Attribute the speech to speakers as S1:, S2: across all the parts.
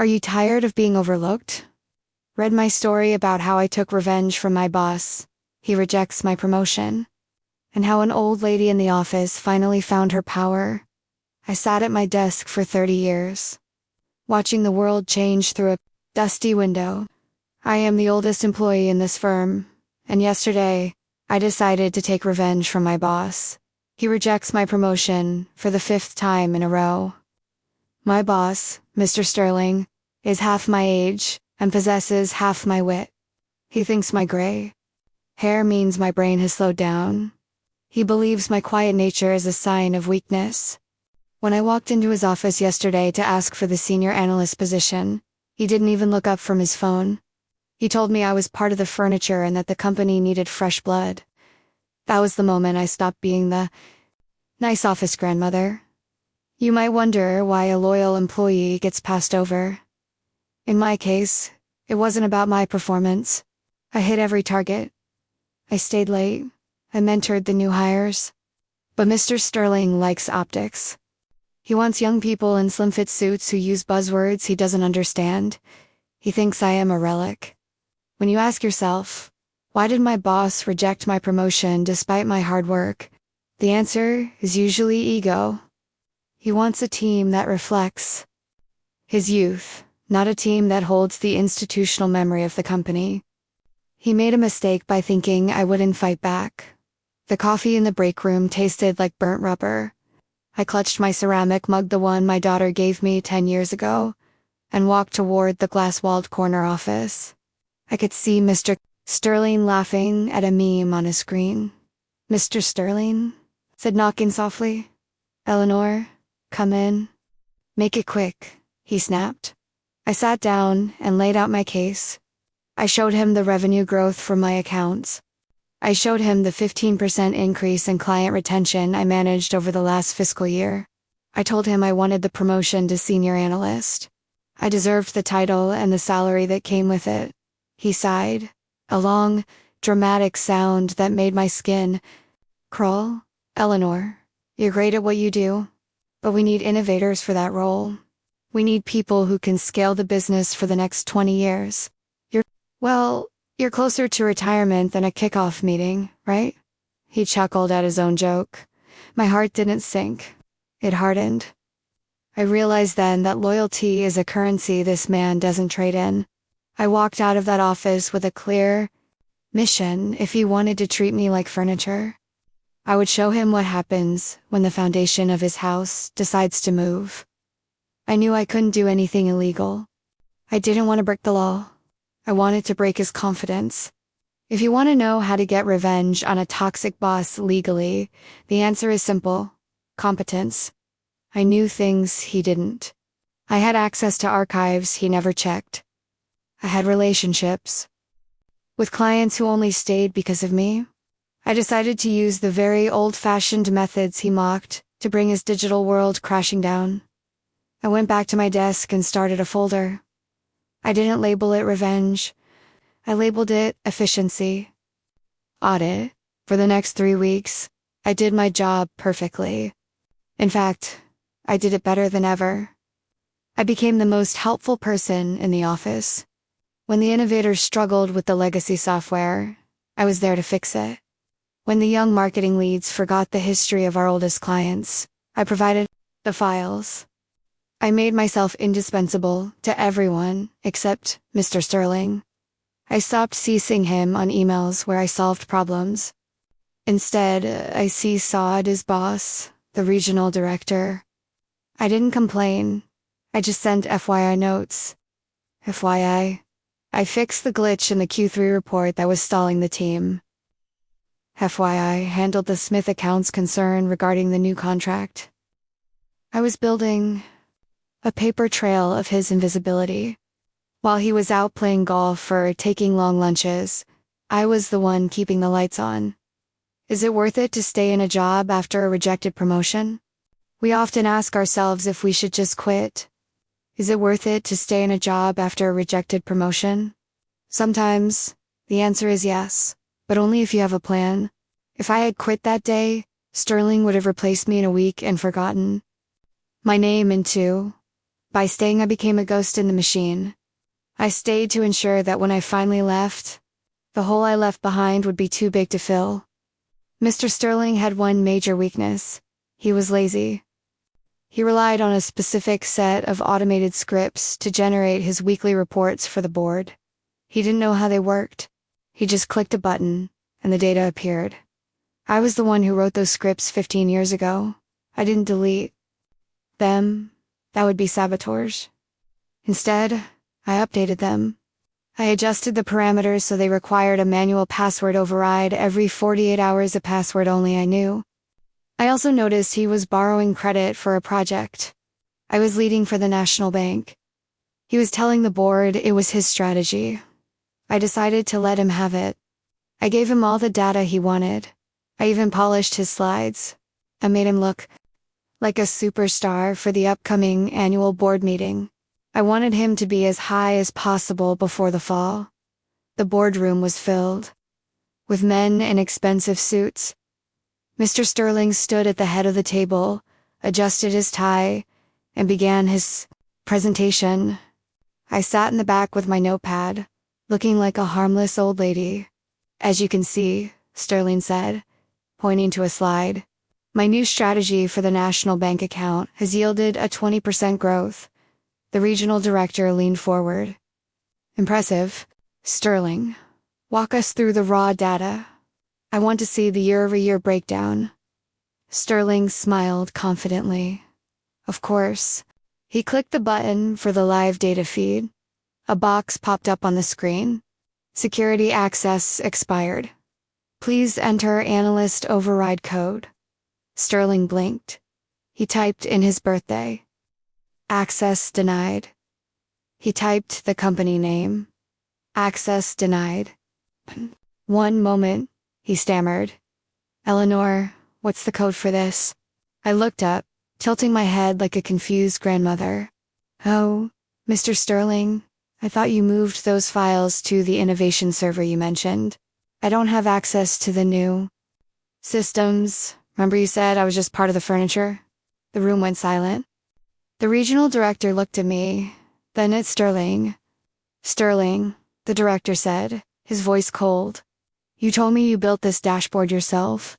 S1: Are you tired of being overlooked? Read my story about how I took revenge from my boss. He rejects my promotion. And how an old lady in the office finally found her power. I sat at my desk for 30 years, watching the world change through a dusty window. I am the oldest employee in this firm, and yesterday, I decided to take revenge from my boss. He rejects my promotion for the 5th time in a row. My boss, Mr. Sterling, is half my age and possesses half my wit. He thinks my gray hair means my brain has slowed down. He believes my quiet nature is a sign of weakness. When I walked into his office yesterday to ask for the senior analyst position, he didn't even look up from his phone. He told me I was part of the furniture and that the company needed fresh blood. That was the moment I stopped being the nice office grandmother. You might wonder why a loyal employee gets passed over. In my case, it wasn't about my performance. I hit every target. I stayed late. I mentored the new hires. But Mr. Sterling likes optics. He wants young people in slim-fit suits who use buzzwords he doesn't understand. He thinks I am a relic. When you ask yourself, why did my boss reject my promotion despite my hard work? The answer is usually ego. He wants a team that reflects his youth, not a team that holds the institutional memory of the company. He made a mistake by thinking I wouldn't fight back. The coffee in the break room tasted like burnt rubber. I clutched my ceramic mug, the one my daughter gave me 10 years ago, and walked toward the glass-walled corner office. I could see Mr. Sterling laughing at a meme on his screen. "Mr. Sterling?" said, knocking softly. "Eleanor, come in." "Make it quick," he snapped. I sat down and laid out my case. I showed him the revenue growth from my accounts. I showed him the 15% increase in client retention I managed over the last fiscal year. I told him I wanted the promotion to senior analyst. I deserved the title and the salary that came with it. He sighed, a long, dramatic sound that made my skin crawl. "Eleanor, you're great at what you do, but we need innovators for that role. We need people who can scale the business for the next 20 years. You're closer to retirement than a kickoff meeting, right?" He chuckled at his own joke. My heart didn't sink. It hardened. I realized then that loyalty is a currency this man doesn't trade in. I walked out of that office with a clear mission. If he wanted to treat me like furniture, I would show him what happens when the foundation of his house decides to move. I knew I couldn't do anything illegal. I didn't want to break the law. I wanted to break his confidence. If you want to know how to get revenge on a toxic boss legally, the answer is simple: competence. I knew things he didn't. I had access to archives he never checked. I had relationships with clients who only stayed because of me. I decided to use the very old-fashioned methods he mocked to bring his digital world crashing down. I went back to my desk and started a folder. I didn't label it revenge. I labeled it efficiency. Audit. For the next 3 weeks, I did my job perfectly. In fact, I did it better than ever. I became the most helpful person in the office. When the innovators struggled with the legacy software, I was there to fix it. When the young marketing leads forgot the history of our oldest clients, I provided the files. I made myself indispensable to everyone except Mr. Sterling. I stopped CCing him on emails where I solved problems. Instead, I seesawed his boss, the regional director. I didn't complain. I just sent FYI notes. FYI, I fixed the glitch in the Q3 report that was stalling the team. FYI, handled the Smith accounts concern regarding the new contract. I was building a paper trail of his invisibility. While he was out playing golf or taking long lunches, I was the one keeping the lights on. Is it worth it to stay in a job after a rejected promotion? We often ask ourselves if we should just quit. Is it worth it to stay in a job after a rejected promotion? Sometimes, the answer is yes, but only if you have a plan. If I had quit that day, Sterling would have replaced me in a week and forgotten my name in 2 By staying, I became a ghost in the machine. I stayed to ensure that when I finally left, the hole I left behind would be too big to fill. Mr. Sterling had one major weakness. He was lazy. He relied on a specific set of automated scripts to generate his weekly reports for the board. He didn't know how they worked. He just clicked a button, and the data appeared. I was the one who wrote those scripts 15 years ago. I didn't delete them. That would be saboteurs. Instead, I updated them. I adjusted the parameters so they required a manual password override every 48 hours, a password only I knew. I also noticed he was borrowing credit for a project I was leading for the National Bank. He was telling the board it was his strategy. I decided to let him have it. I gave him all the data he wanted. I even polished his slides. I made him look like a superstar for the upcoming annual board meeting. I wanted him to be as high as possible before the fall. The boardroom was filled with men in expensive suits. Mr. Sterling stood at the head of the table, adjusted his tie, and began his presentation. I sat in the back with my notepad, looking like a harmless old lady. As you can see, Sterling said, pointing to a slide, my new strategy for the National Bank account has yielded a 20% growth. The regional director leaned forward. Impressive. Sterling, walk us through the raw data. I want to see the year-over-year breakdown. Sterling smiled confidently. Of course. He clicked the button for the live data feed. A box popped up on the screen. Security access expired. Please enter analyst override code. Sterling blinked. He typed in his birthday. Access denied. He typed the company name. Access denied. One moment, he stammered. Eleanor, what's the code for this? I looked up, tilting my head like a confused grandmother. Oh, Mr. Sterling, I thought you moved those files to the innovation server you mentioned. I don't have access to the new systems. Remember you said I was just part of the furniture? The room went silent. The regional director looked at me, then at Sterling. Sterling, the director said, his voice cold. You told me you built this dashboard yourself.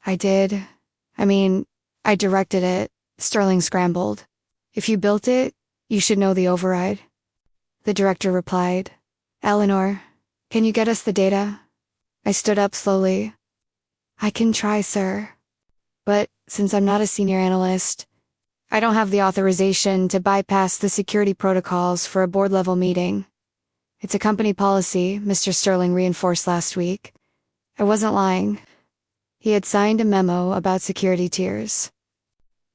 S1: I did. I directed it. Sterling scrambled. If you built it, you should know the override. The director replied. Eleanor, can you get us the data? I stood up slowly. I can try, sir. But since I'm not a senior analyst, I don't have the authorization to bypass the security protocols for a board-level meeting. It's a company policy, Mr. Sterling reinforced last week. I wasn't lying. He had signed a memo about security tiers.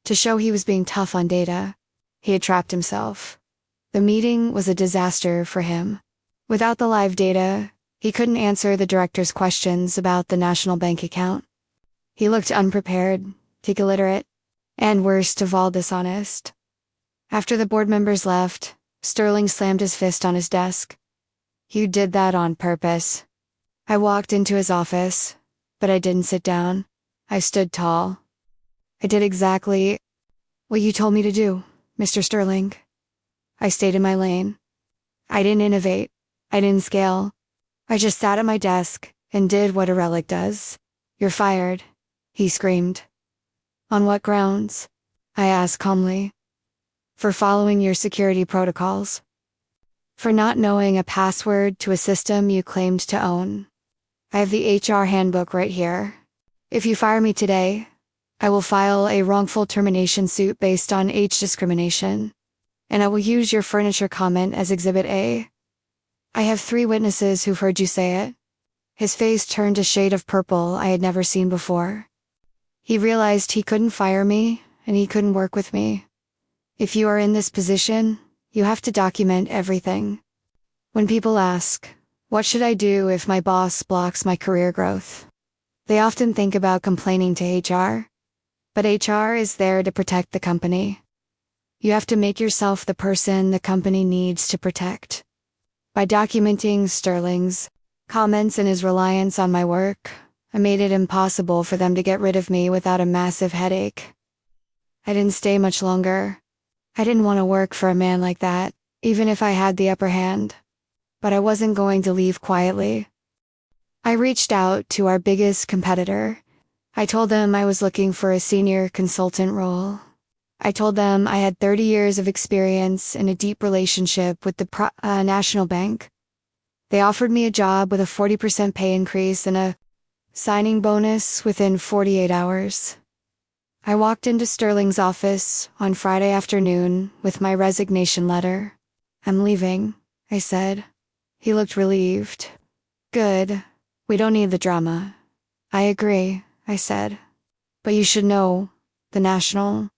S1: To show he was being tough on data, he had trapped himself. The meeting was a disaster for him. Without the live data, he couldn't answer the director's questions about the National Bank account. He looked unprepared, illiterate, and worst of all, dishonest. After the board members left, Sterling slammed his fist on his desk. You did that on purpose. I walked into his office, but I didn't sit down. I stood tall. I did exactly what you told me to do, Mr. Sterling. I stayed in my lane. I didn't innovate. I didn't scale. I just sat at my desk and did what a relic does. You're fired, he screamed. On what grounds? I asked calmly. For following your security protocols. For not knowing a password to a system you claimed to own. I have the HR handbook right here. If you fire me today, I will file a wrongful termination suit based on age discrimination, and I will use your furniture comment as Exhibit A. I have 3 witnesses who've heard you say it. His face turned a shade of purple I had never seen before. He realized he couldn't fire me, and he couldn't work with me. If you are in this position, you have to document everything. When people ask, what should I do if my boss blocks my career growth? They often think about complaining to HR. But HR is there to protect the company. You have to make yourself the person the company needs to protect. By documenting Sterling's comments and his reliance on my work, I made it impossible for them to get rid of me without a massive headache. I didn't stay much longer. I didn't want to work for a man like that, even if I had the upper hand. But I wasn't going to leave quietly. I reached out to our biggest competitor. I told them I was looking for a senior consultant role. I told them I had 30 years of experience and a deep relationship with the National Bank. They offered me a job with a 40% pay increase and a signing bonus within 48 hours. I walked into Sterling's office on Friday afternoon with my resignation letter. "I'm leaving," I said. He looked relieved. "Good. We don't need the drama." "I agree," I said. "But you should know, the National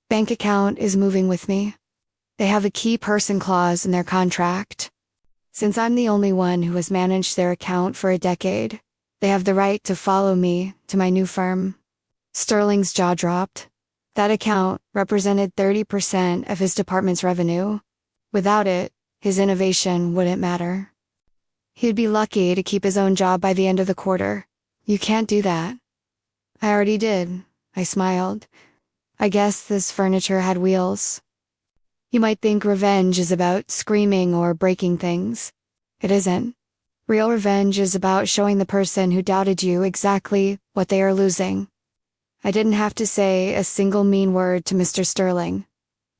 S1: Bank account is moving with me. They have a key person clause in their contract. Since I'm the only one who has managed their account for a decade, they have the right to follow me to my new firm." Sterling's jaw dropped. That account represented 30% of his department's revenue. Without it, his innovation wouldn't matter. He'd be lucky to keep his own job by the end of the quarter. "You can't do that." "I already did," I smiled. "I guess this furniture had wheels." You might think revenge is about screaming or breaking things. It isn't. Real revenge is about showing the person who doubted you exactly what they are losing. I didn't have to say a single mean word to Mr. Sterling.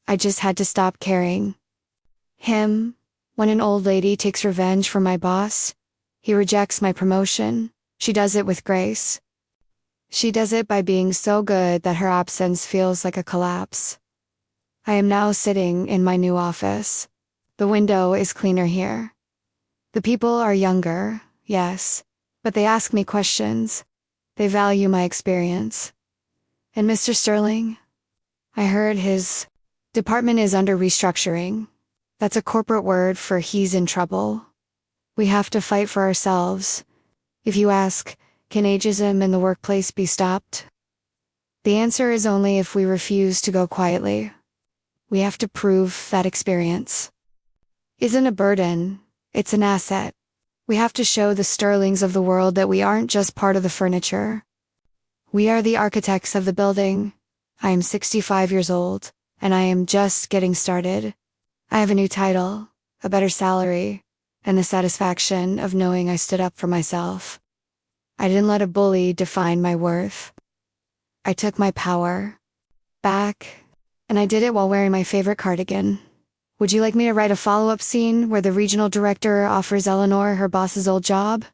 S1: I just had to stop caring. When an old lady takes revenge from my boss, he rejects my promotion. She does it with grace. She does it by being so good that her absence feels like a collapse. I am now sitting in my new office. The window is cleaner here. The people are younger, yes, but they ask me questions. They value my experience. And Mr. Sterling? I heard his department is under restructuring. That's a corporate word for he's in trouble. We have to fight for ourselves. If you ask, can ageism in the workplace be stopped? The answer is only if we refuse to go quietly. We have to prove that experience isn't a burden, it's an asset. We have to show the Sterlings of the world that we aren't just part of the furniture. We are the architects of the building. I am 65 years old, and I am just getting started. I have a new title, a better salary, and the satisfaction of knowing I stood up for myself. I didn't let a bully define my worth. I took my power back, and I did it while wearing my favorite cardigan. Would you like me to write a follow-up scene where the regional director offers Eleanor her boss's old job?